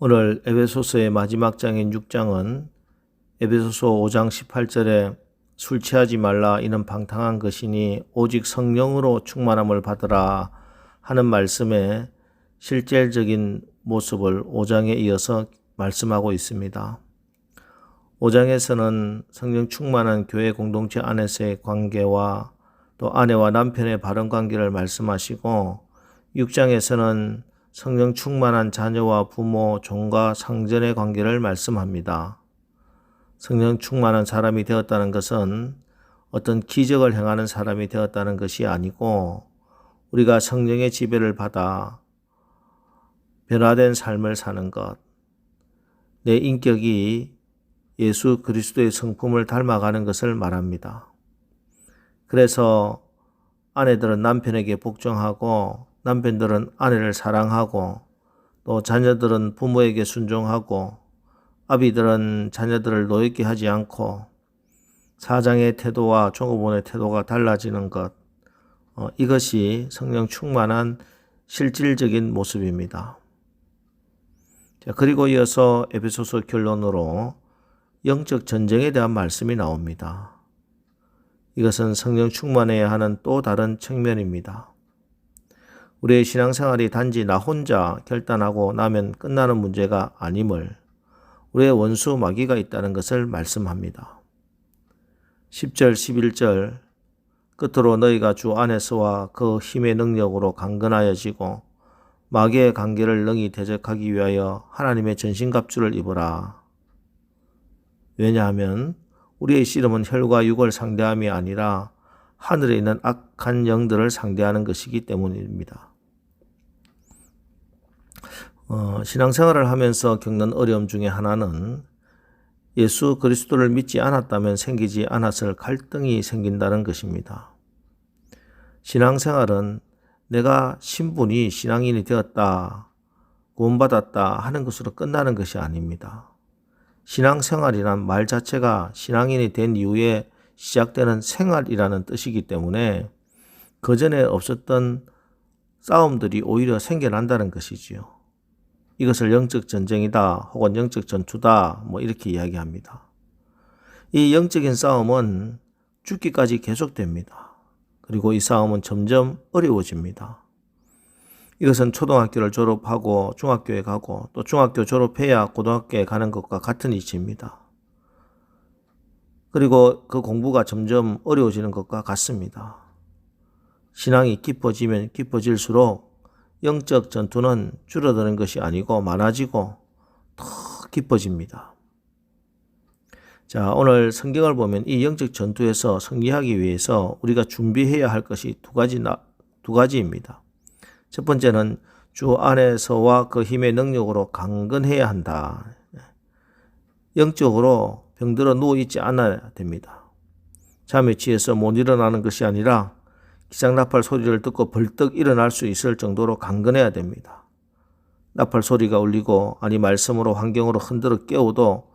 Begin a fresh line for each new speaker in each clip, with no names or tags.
오늘 에베소서의 마지막 장인 6장은 에베소서 5장 18절에 술 취하지 말라 이는 방탕한 것이니 오직 성령으로 충만함을 받으라 하는 말씀의 실질적인 모습을 5장에 이어서 말씀하고 있습니다. 5장에서는 성령 충만한 교회 공동체 안에서의 관계와 또 아내와 남편의 바른 관계를 말씀하시고 6장에서는 성령 충만한 자녀와 부모, 종과 상전의 관계를 말씀합니다. 성령 충만한 사람이 되었다는 것은 어떤 기적을 행하는 사람이 되었다는 것이 아니고 우리가 성령의 지배를 받아 변화된 삶을 사는 것, 내 인격이 예수 그리스도의 성품을 닮아가는 것을 말합니다. 그래서 아내들은 남편에게 복종하고 남편들은 아내를 사랑하고 또 자녀들은 부모에게 순종하고 아비들은 자녀들을 노엽게 하지 않고 사장의 태도와 종업원의 태도가 달라지는 것, 이것이 성령 충만한 실질적인 모습입니다. 그리고 이어서 에베소서 결론으로 영적 전쟁에 대한 말씀이 나옵니다. 이것은 성령 충만해야 하는 또 다른 측면입니다. 우리의 신앙생활이 단지 나 혼자 결단하고 나면 끝나는 문제가 아님을 우리의 원수 마귀가 있다는 것을 말씀합니다. 10절 11절 끝으로 너희가 주 안에서와 그 힘의 능력으로 강건하여지고 마귀의 관계를 능히 대적하기 위하여 하나님의 전신갑주를 입으라. 왜냐하면 우리의 씨름은 혈과 육을 상대함이 아니라 하늘에 있는 악한 영들을 상대하는 것이기 때문입니다. 신앙생활을 하면서 겪는 어려움 중에 하나는 예수 그리스도를 믿지 않았다면 생기지 않았을 갈등이 생긴다는 것입니다. 신앙생활은 내가 신분이 신앙인이 되었다, 구원받았다 하는 것으로 끝나는 것이 아닙니다. 신앙생활이란 말 자체가 신앙인이 된 이후에 시작되는 생활이라는 뜻이기 때문에 그 전에 없었던 싸움들이 오히려 생겨난다는 것이지요. 이것을 영적 전쟁이다 혹은 영적 전투다 이렇게 이야기합니다. 이 영적인 싸움은 죽기까지 계속됩니다. 그리고 이 싸움은 점점 어려워집니다. 이것은 초등학교를 졸업하고 중학교에 가고 또 중학교 졸업해야 고등학교에 가는 것과 같은 이치입니다. 그리고 그 공부가 점점 어려워지는 것과 같습니다. 신앙이 깊어지면 깊어질수록 영적 전투는 줄어드는 것이 아니고 많아지고 더 깊어집니다. 자, 오늘 성경을 보면 이 영적 전투에서 승리하기 위해서 우리가 준비해야 할 것이 두 가지입니다. 첫 번째는 주 안에서와 그 힘의 능력으로 강건해야 한다. 영적으로 병들어 누워있지 않아야 됩니다. 잠에 취해서 못 일어나는 것이 아니라 기상나팔 소리를 듣고 벌떡 일어날 수 있을 정도로 강건해야 됩니다. 나팔 소리가 울리고 말씀으로 환경으로 흔들어 깨워도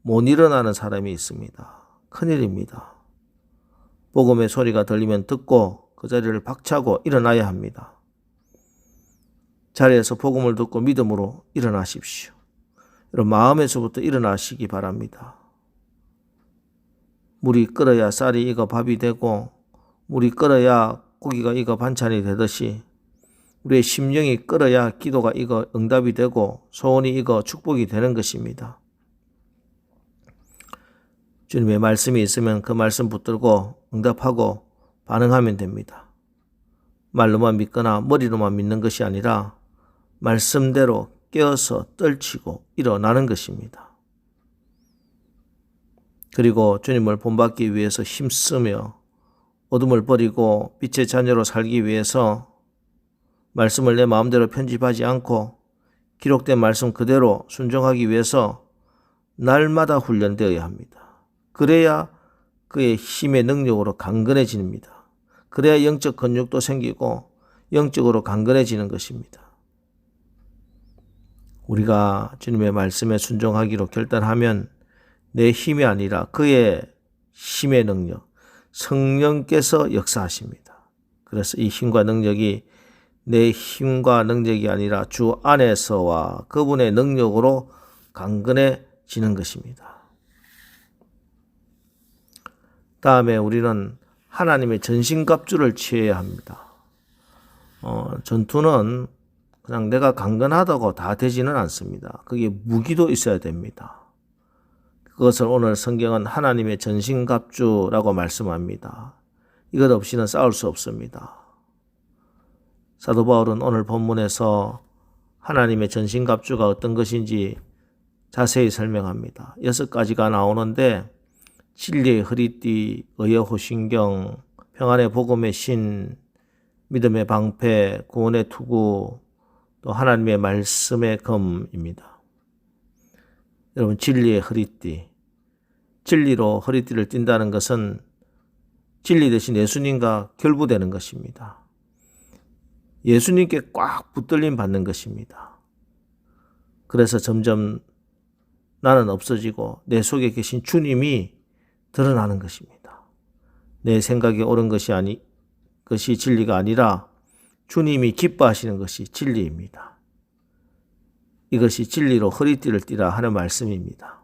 못 일어나는 사람이 있습니다. 큰일입니다. 복음의 소리가 들리면 듣고 그 자리를 박차고 일어나야 합니다. 자리에서 복음을 듣고 믿음으로 일어나십시오. 여러분 마음에서부터 일어나시기 바랍니다. 물이 끓어야 쌀이 익어 밥이 되고 물이 끓어야 고기가 익어 반찬이 되듯이 우리의 심령이 끓어야 기도가 익어 응답이 되고 소원이 익어 축복이 되는 것입니다. 주님의 말씀이 있으면 그 말씀 붙들고 응답하고 반응하면 됩니다. 말로만 믿거나 머리로만 믿는 것이 아니라 말씀대로 깨어서 떨치고 일어나는 것입니다. 그리고 주님을 본받기 위해서 힘쓰며 어둠을 버리고 빛의 자녀로 살기 위해서 말씀을 내 마음대로 편집하지 않고 기록된 말씀 그대로 순종하기 위해서 날마다 훈련되어야 합니다. 그래야 그의 힘의 능력으로 강건해집니다. 그래야 영적 근육도 생기고 영적으로 강건해지는 것입니다. 우리가 주님의 말씀에 순종하기로 결단하면 내 힘이 아니라 그의 힘의 능력, 성령께서 역사하십니다. 그래서 이 힘과 능력이 내 힘과 능력이 아니라 주 안에서와 그분의 능력으로 강건해지는 것입니다. 다음에 우리는 하나님의 전신갑주를 취해야 합니다. 전투는 그냥 내가 강건하다고 다 되지는 않습니다. 그게 무기도 있어야 됩니다. 그것을 오늘 성경은 하나님의 전신갑주라고 말씀합니다. 이것 없이는 싸울 수 없습니다. 사도 바울은 오늘 본문에서 하나님의 전신갑주가 어떤 것인지 자세히 설명합니다. 6가지가 나오는데 진리의 허리띠, 의의 호신경, 평안의 복음의 신, 믿음의 방패, 구원의 투구, 또 하나님의 말씀의 검입니다. 여러분, 진리의 허리띠, 진리로 허리띠를 띈다는 것은 진리 대신 예수님과 결부되는 것입니다. 예수님께 꽉 붙들림 받는 것입니다. 그래서 점점 나는 없어지고 내 속에 계신 주님이 드러나는 것입니다. 내 생각에 옳은 것이 진리가 아니라 주님이 기뻐하시는 것이 진리입니다. 이것이 진리로 허리띠를 띠라 하는 말씀입니다.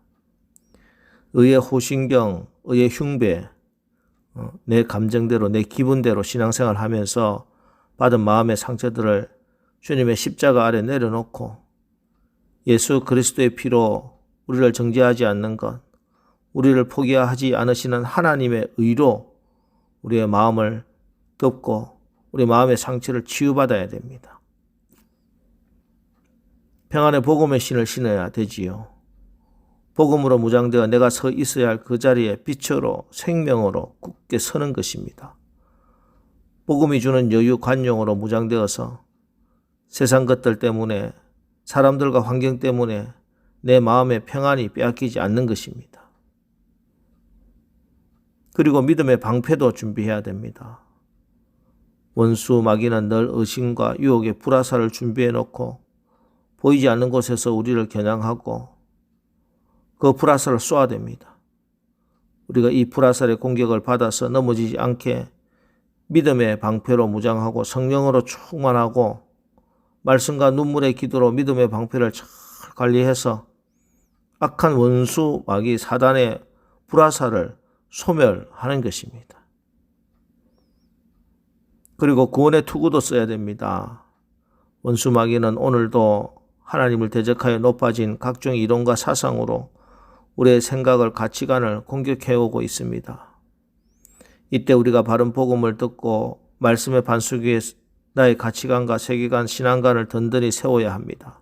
의의 호신경, 의의 흉배, 내 감정대로 내 기분대로 신앙생활을 하면서 받은 마음의 상처들을 주님의 십자가 아래 내려놓고 예수 그리스도의 피로 우리를 정죄하지 않는 것, 우리를 포기하지 않으시는 하나님의 의로 우리의 마음을 덮고 우리 마음의 상처를 치유받아야 됩니다. 평안의 복음의 신을 신어야 되지요. 복음으로 무장되어 내가 서 있어야 할 그 자리에 빛으로 생명으로 굳게 서는 것입니다. 복음이 주는 여유 관용으로 무장되어서 세상 것들 때문에 사람들과 환경 때문에 내 마음의 평안이 빼앗기지 않는 것입니다. 그리고 믿음의 방패도 준비해야 됩니다. 원수 마귀는 늘 의심과 유혹의 불화살을 준비해 놓고 보이지 않는 곳에서 우리를 겨냥하고 그 불화살을 쏘아야 됩니다. 우리가 이 불화살의 공격을 받아서 넘어지지 않게 믿음의 방패로 무장하고 성령으로 충만하고 말씀과 눈물의 기도로 믿음의 방패를 잘 관리해서 악한 원수 마귀 사단의 불화살을 소멸하는 것입니다. 그리고 구원의 투구도 써야 됩니다. 원수 마귀는 오늘도 하나님을 대적하여 높아진 각종 이론과 사상으로 우리의 생각을 가치관을 공격해오고 있습니다. 이때 우리가 바른 복음을 듣고 말씀의 반석 위에 나의 가치관과 세계관, 신앙관을 든든히 세워야 합니다.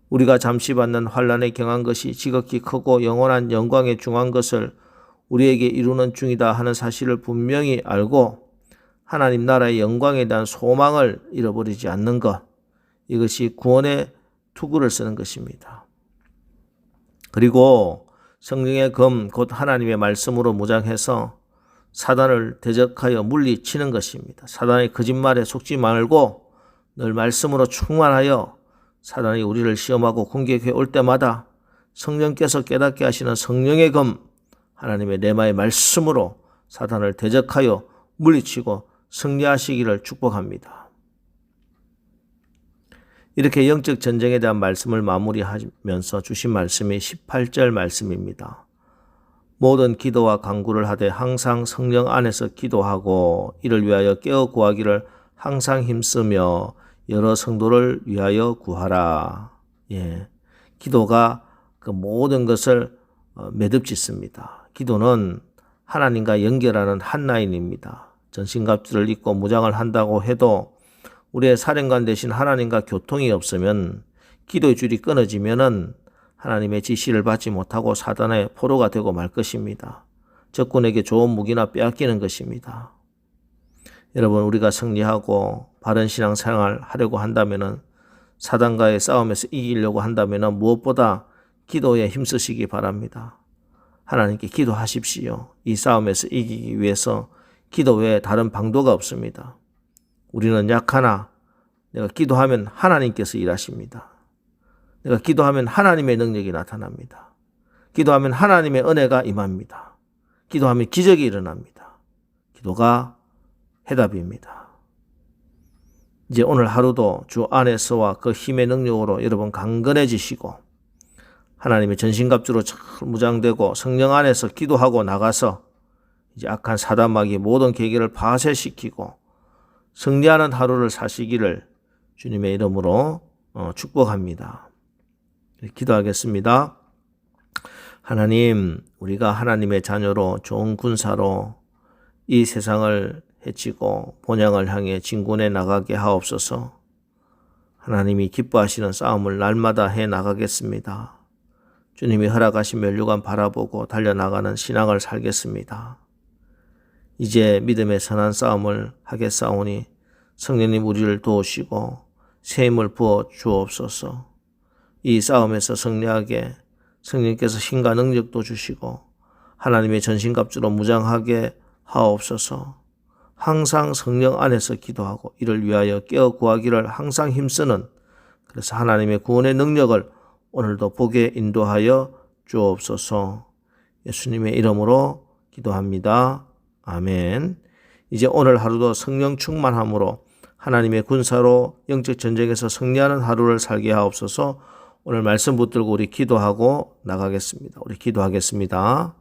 우리가 잠시 받는 환난에 경한 것이 지극히 크고 영원한 영광에 중한 것을 우리에게 이루는 중이다 하는 사실을 분명히 알고 하나님 나라의 영광에 대한 소망을 잃어버리지 않는 것, 이것이 구원의 투구를 쓰는 것입니다. 그리고 성령의 검, 곧 하나님의 말씀으로 무장해서 사단을 대적하여 물리치는 것입니다. 사단의 거짓말에 속지 말고 늘 말씀으로 충만하여 사단이 우리를 시험하고 공격해 올 때마다 성령께서 깨닫게 하시는 성령의 검, 하나님의 레마의 말씀으로 사단을 대적하여 물리치고 승리하시기를 축복합니다. 이렇게 영적 전쟁에 대한 말씀을 마무리하면서 주신 말씀이 18절 말씀입니다. 모든 기도와 간구를 하되 항상 성령 안에서 기도하고 이를 위하여 깨어 구하기를 항상 힘쓰며 여러 성도를 위하여 구하라. 기도가 그 모든 것을 매듭짓습니다. 기도는 하나님과 연결하는 한 라인입니다. 전신갑주를 입고 무장을 한다고 해도 우리의 사령관 대신 하나님과 교통이 없으면 기도의 줄이 끊어지면은 하나님의 지시를 받지 못하고 사단의 포로가 되고 말 것입니다. 적군에게 좋은 무기나 빼앗기는 것입니다. 여러분, 우리가 승리하고 바른 신앙생활 하려고 한다면은 사단과의 싸움에서 이기려고 한다면은 무엇보다 기도에 힘쓰시기 바랍니다. 하나님께 기도하십시오. 이 싸움에서 이기기 위해서 기도 외에 다른 방도가 없습니다. 우리는 약하나 내가 기도하면 하나님께서 일하십니다. 내가 기도하면 하나님의 능력이 나타납니다. 기도하면 하나님의 은혜가 임합니다. 기도하면 기적이 일어납니다. 기도가 해답입니다. 이제 오늘 하루도 주 안에서와 그 힘의 능력으로 여러분 강건해지시고 하나님의 전신갑주로 잘 무장되고 성령 안에서 기도하고 나가서 이제 악한 사단마귀의 모든 계계를 파쇄시키고 승리하는 하루를 사시기를 주님의 이름으로 축복합니다. 기도하겠습니다. 하나님, 우리가 하나님의 자녀로 좋은 군사로 이 세상을 해치고 본향을 향해 진군해 나가게 하옵소서. 하나님이 기뻐하시는 싸움을 날마다 해 나가겠습니다. 주님이 허락하신 면류관 바라보고 달려나가는 신앙을 살겠습니다. 이제 믿음의 선한 싸움을 하겠사오니 성령님 우리를 도우시고 새 힘을 부어 주옵소서. 이 싸움에서 승리하게 성령께서 힘과 능력도 주시고 하나님의 전신갑주로 무장하게 하옵소서. 항상 성령 안에서 기도하고 이를 위하여 깨어 구하기를 항상 힘쓰는, 그래서 하나님의 구원의 능력을 오늘도 보게 인도하여 주옵소서. 예수님의 이름으로 기도합니다. 아멘. 이제 오늘 하루도 성령 충만함으로 하나님의 군사로 영적 전쟁에서 승리하는 하루를 살게 하옵소서. 오늘 말씀 붙들고 우리 기도하고 나가겠습니다. 우리 기도하겠습니다.